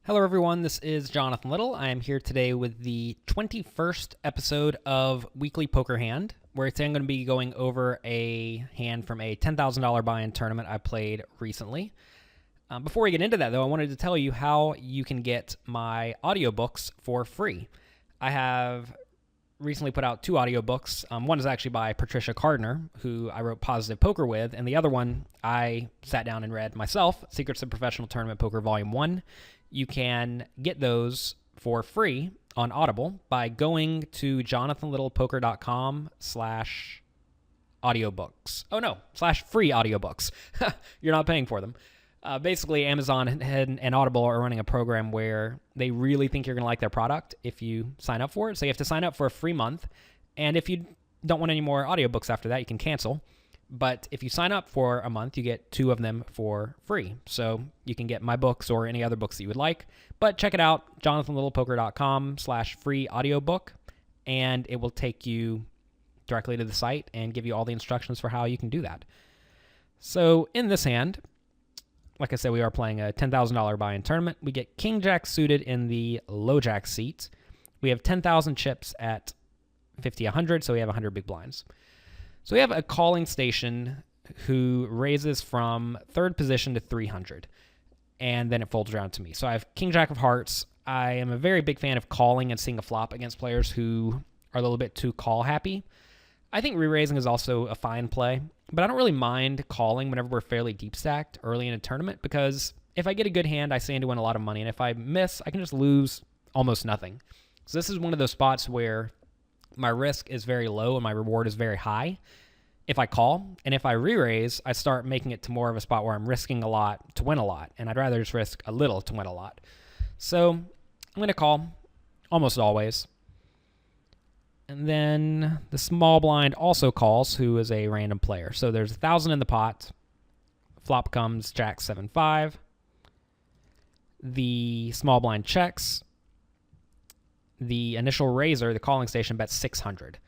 Hello, everyone. This is Jonathan Little. I am here today with the 21st episode of Weekly Poker Hand, where today I'm going to be going over a hand from a $10,000 buy-in tournament I played recently. Before we get into that, though, I wanted to tell you how you can get my audiobooks for free. I have recently put out two audiobooks. One is actually by Patricia Cardner, who I wrote Positive Poker with, and the other one I sat down and read myself, Secrets of Professional Tournament Poker Volume 1. You can get those for free on Audible by going to jonathanlittle.poker.com/audiobooks. Oh no, /free audiobooks. You're not paying for them. Basically, Amazon and Audible are running a program where they really think you're going to like their product if you sign up for it. So you have to sign up for a free month. And if you don't want any more audiobooks after that, you can cancel. But if you sign up for a month, you get 2 of them for free. So you can get my books or any other books that you would like. But check it out, jonathanlittlepoker.com/free audiobook, and it will take you directly to the site and give you all the instructions for how you can do that. So in this hand, like I said, we are playing a $10,000 buy-in tournament. We get King Jack suited in the low Jack seat. We have 10,000 chips at 50, 100, so we have 100 big blinds. So we have a calling station who raises from third position to 300, and then it folds around to me. So I have King Jack of Hearts. I am a very big fan of calling and seeing a flop against players who are a little bit too call happy. I think re-raising is also a fine play, but I don't really mind calling whenever we're fairly deep stacked early in a tournament, because if I get a good hand, I stand to win a lot of money, and if I miss, I can just lose almost nothing. So this is one of those spots where my risk is very low and my reward is very high if I call. And if I re-raise, I start making it to more of a spot where I'm risking a lot to win a lot, and I'd rather just risk a little to win a lot. So I'm going to call almost always. And then the small blind also calls, who is a random player. So there's 1,000 in the pot. Flop comes Jack 7-5. The small blind checks. The initial raiser, the calling station, bets 600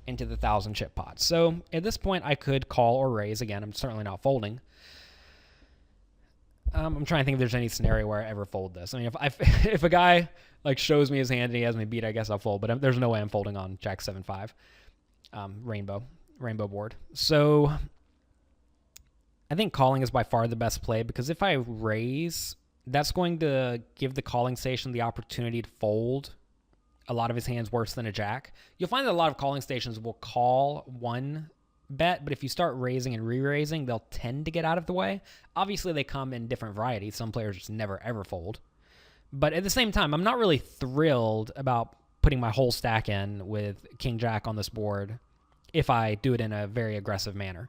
into the 1,000 chip pot. So at this point, I could call or raise. Again, I'm certainly not folding. I'm trying to think if there's any scenario where I ever fold this. I mean, if a guy like shows me his hand and he has me beat, I guess I'll fold. But there's no way I'm folding on Jack 7-5, rainbow board. So I think calling is by far the best play, because if I raise, that's going to give the calling station the opportunity to fold a lot of his hands worse than a jack. You'll find that a lot of calling stations will call one bet, but if you start raising and re-raising, they'll tend to get out of the way. Obviously, they come in different varieties. Some players just never, ever fold. But at the same time, I'm not really thrilled about putting my whole stack in with King Jack on this board if I do it in a very aggressive manner.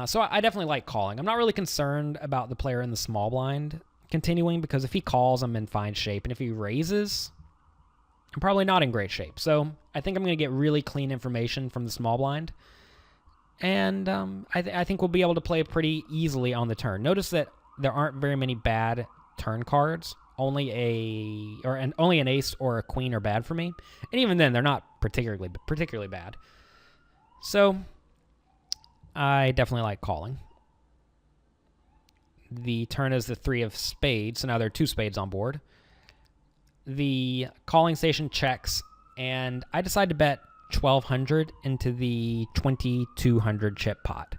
So I definitely like calling. I'm not really concerned about the player in the small blind continuing, because if he calls, I'm in fine shape. And if he raises, I'm probably not in great shape. So I think I'm going to get really clean information from the small blind. And I think we'll be able to play pretty easily on the turn. Notice that there aren't very many bad turn cards. Only an ace or a queen are bad for me. And even then, they're not particularly bad. So I definitely like calling. The turn is the 3 of spades. So now there are 2 spades on board. The calling station checks, and I decide to bet 1,200 into the 2,200 chip pot.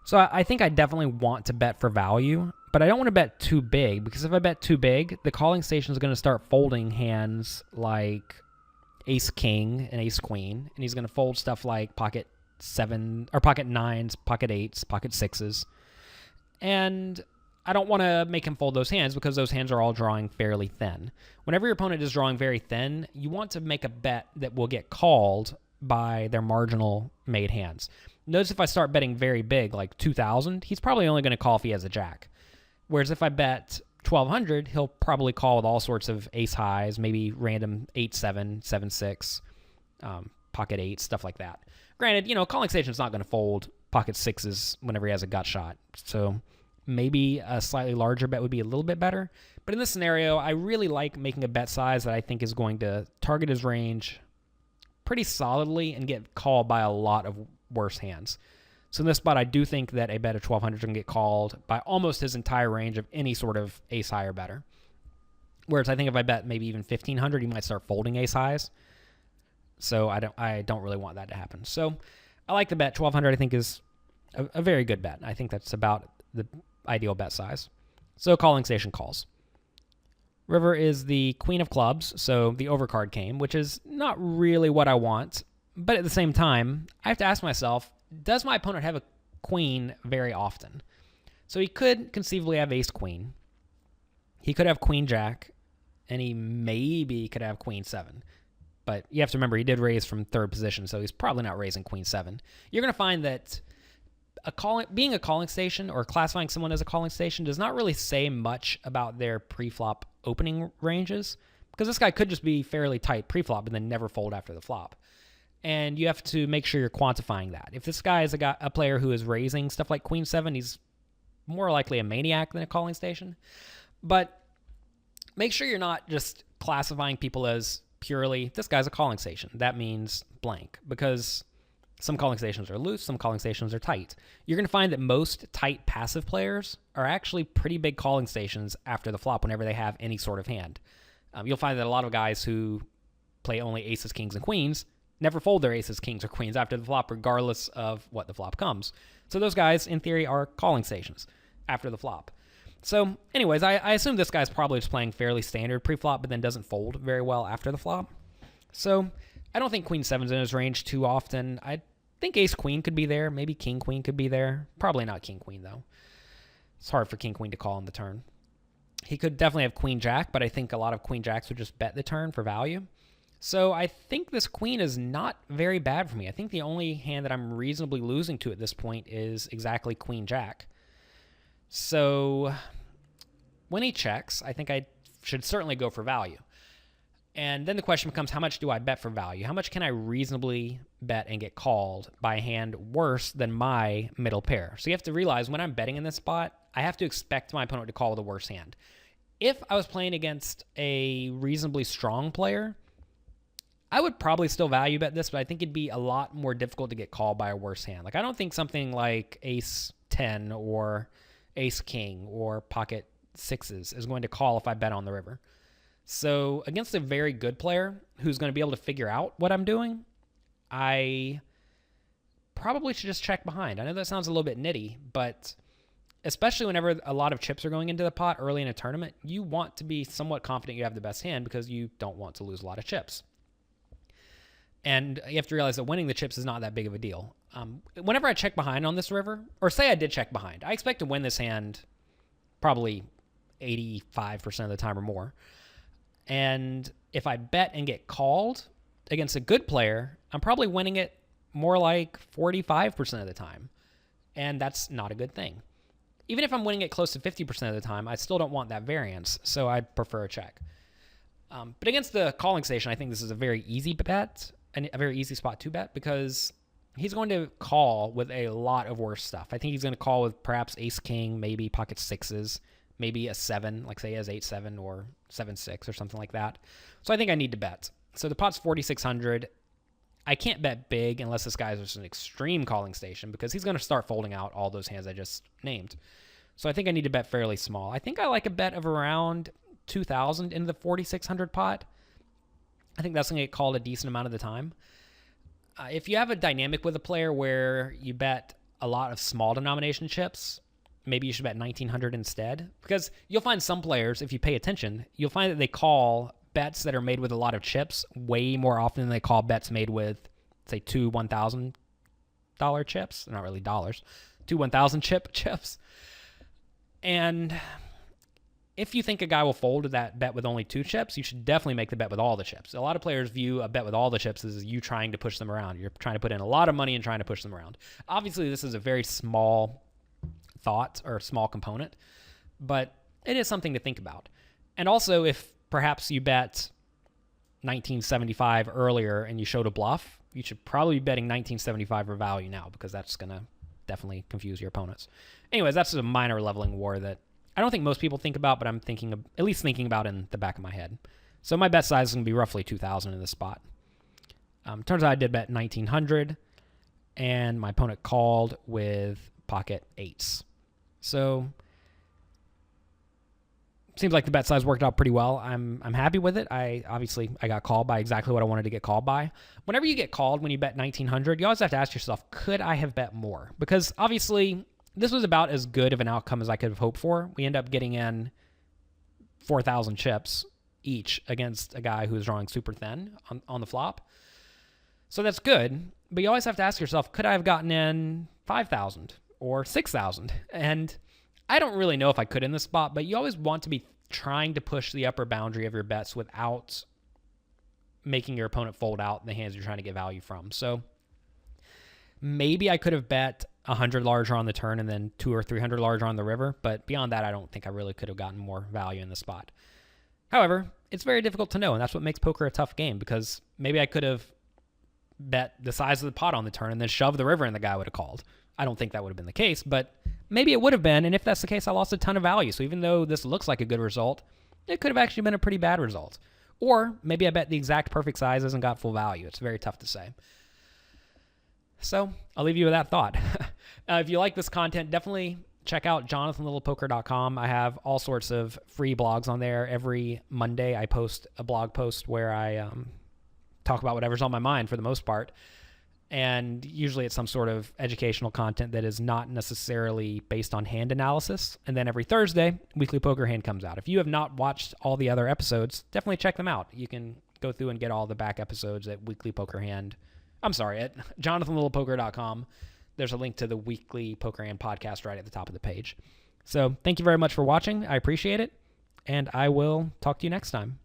So I think I definitely want to bet for value, but I don't want to bet too big, because if I bet too big, the calling station is going to start folding hands like ace king and ace queen, and he's going to fold stuff like pocket 7 or pocket 9s, pocket 8s, pocket 6s. And I don't want to make him fold those hands, because those hands are all drawing fairly thin. Whenever your opponent is drawing very thin, you want to make a bet that will get called by their marginal made hands. Notice if I start betting very big, like 2,000, he's probably only going to call if he has a jack. Whereas if I bet 1,200, he'll probably call with all sorts of ace highs, maybe random 8-7, 7-6, pocket 8, stuff like that. Granted, calling station's not going to fold pocket 6s whenever he has a gut shot. So maybe a slightly larger bet would be a little bit better. But in this scenario, I really like making a bet size that I think is going to target his range pretty solidly and get called by a lot of worse hands. So in this spot, I do think that a bet of 1,200 is going to get called by almost his entire range of any sort of ace high or better. Whereas I think if I bet maybe even 1,500, he might start folding ace highs. So I don't really want that to happen. So I like the bet. 1,200 I think is a very good bet. I think that's about the ideal bet size. So calling station calls. River is the queen of clubs, so the overcard came, which is not really what I want. But at the same time, I have to ask myself, does my opponent have a queen very often? So he could conceivably have ace queen. He could have queen jack, and he maybe could have queen 7. But you have to remember, he did raise from third position, so he's probably not raising queen 7. You're going to find that being a calling station or classifying someone as a calling station does not really say much about their pre-flop opening ranges, because this guy could just be fairly tight pre-flop and then never fold after the flop. And you have to make sure you're quantifying that. If this guy is a player who is raising stuff like queen 7, he's more likely a maniac than a calling station. But make sure you're not just classifying people as purely, this guy's a calling station. That means blank, because some calling stations are loose, some calling stations are tight. You're going to find that most tight passive players are actually pretty big calling stations after the flop whenever they have any sort of hand. You'll find that a lot of guys who play only aces, kings, and queens never fold their aces, kings, or queens after the flop, regardless of what the flop comes. So those guys, in theory, are calling stations after the flop. So anyways, I assume this guy's probably just playing fairly standard pre-flop, but then doesn't fold very well after the flop. So I don't think queen 7's in his range too often. I think ace queen could be there. Maybe king queen could be there. Probably not king queen, though. It's hard for king queen to call on the turn. He could definitely have queen jack, but I think a lot of queen jacks would just bet the turn for value. So I think this queen is not very bad for me. I think the only hand that I'm reasonably losing to at this point is exactly queen jack. So when he checks, I think I should certainly go for value. And then the question becomes, how much do I bet for value? How much can I reasonably bet and get called by a hand worse than my middle pair? So you have to realize when I'm betting in this spot, I have to expect my opponent to call with a worse hand. If I was playing against a reasonably strong player, I would probably still value bet this, but I think it'd be a lot more difficult to get called by a worse hand. Like, I don't think something like ace 10 or ace king or pocket sixes is going to call if I bet on the river. So against a very good player who's going to be able to figure out what I'm doing, I probably should just check behind. I know that sounds a little bit nitty, but especially whenever a lot of chips are going into the pot early in a tournament, you want to be somewhat confident you have the best hand because you don't want to lose a lot of chips. And you have to realize that winning the chips is not that big of a deal. Whenever I check behind on this river, or say I did check behind, I expect to win this hand probably 85% of the time or more. And if I bet and get called against a good player, I'm probably winning it more like 45% of the time. And that's not a good thing. Even if I'm winning it close to 50% of the time, I still don't want that variance, so I'd prefer a check. But against the calling station, I think this is a very easy bet, and a very easy spot to bet, because he's going to call with a lot of worse stuff. I think he's going to call with perhaps ace king, maybe pocket sixes, maybe a 7, like say he has 8-7 or 7-6 or something like that. So I think I need to bet. So the pot's 4,600. I can't bet big unless this guy's just an extreme calling station, because he's going to start folding out all those hands I just named. So I think I need to bet fairly small. I think I like a bet of around 2,000 into the 4,600 pot. I think that's going to get called a decent amount of the time. If you have a dynamic with a player where you bet a lot of small denomination chips, maybe you should bet 1,900 instead, because you'll find some players, if you pay attention, you'll find that they call bets that are made with a lot of chips way more often than they call bets made with, say, two $1,000 chips. They're not really dollars. Two 1,000 chips. And if you think a guy will fold that bet with only 2 chips, you should definitely make the bet with all the chips. A lot of players view a bet with all the chips as you trying to push them around. You're trying to put in a lot of money and trying to push them around. Obviously, this is a very small thought or small component, but it is something to think about. And also, if perhaps you bet 1975 earlier and you showed a bluff, you should probably be betting 1975 for value now, because that's going to definitely confuse your opponents. Anyways, that's a minor leveling war that I don't think most people think about, but I'm at least thinking about in the back of my head. So my bet size is going to be roughly 2,000 in this spot. Turns out I did bet 1,900, and my opponent called with pocket 8s. So seems like the bet size worked out pretty well. I'm happy with it. I got called by exactly what I wanted to get called by. Whenever you get called when you bet 1,900, you always have to ask yourself, could I have bet more? Because obviously this was about as good of an outcome as I could have hoped for. We end up getting in 4,000 chips each against a guy who was drawing super thin on the flop. So that's good, but you always have to ask yourself, could I have gotten in 5,000 or 6,000? And I don't really know if I could in this spot, but you always want to be trying to push the upper boundary of your bets without making your opponent fold out the hands you're trying to get value from. So maybe I could have bet 100 larger on the turn and then 200 or 300 larger on the river, but beyond that, I don't think I really could have gotten more value in the spot. However, it's very difficult to know, and that's what makes poker a tough game, because maybe I could have bet the size of the pot on the turn and then shoved the river and the guy would have called. I don't think that would have been the case, but maybe it would have been, and if that's the case, I lost a ton of value. So even though this looks like a good result, it could have actually been a pretty bad result. Or maybe I bet the exact perfect sizes and got full value. It's very tough to say. So I'll leave you with that thought. If you like this content, definitely check out jonathanlittlepoker.com. I have all sorts of free blogs on there. Every Monday I post a blog post where I talk about whatever's on my mind for the most part. And usually it's some sort of educational content that is not necessarily based on hand analysis. And then every Thursday, Weekly Poker Hand comes out. If you have not watched all the other episodes, definitely check them out. You can go through and get all the back episodes at Weekly Poker Hand. I'm sorry, at jonathanlittlepoker.com. There's a link to the Weekly Poker Hand podcast right at the top of the page. So thank you very much for watching. I appreciate it. And I will talk to you next time.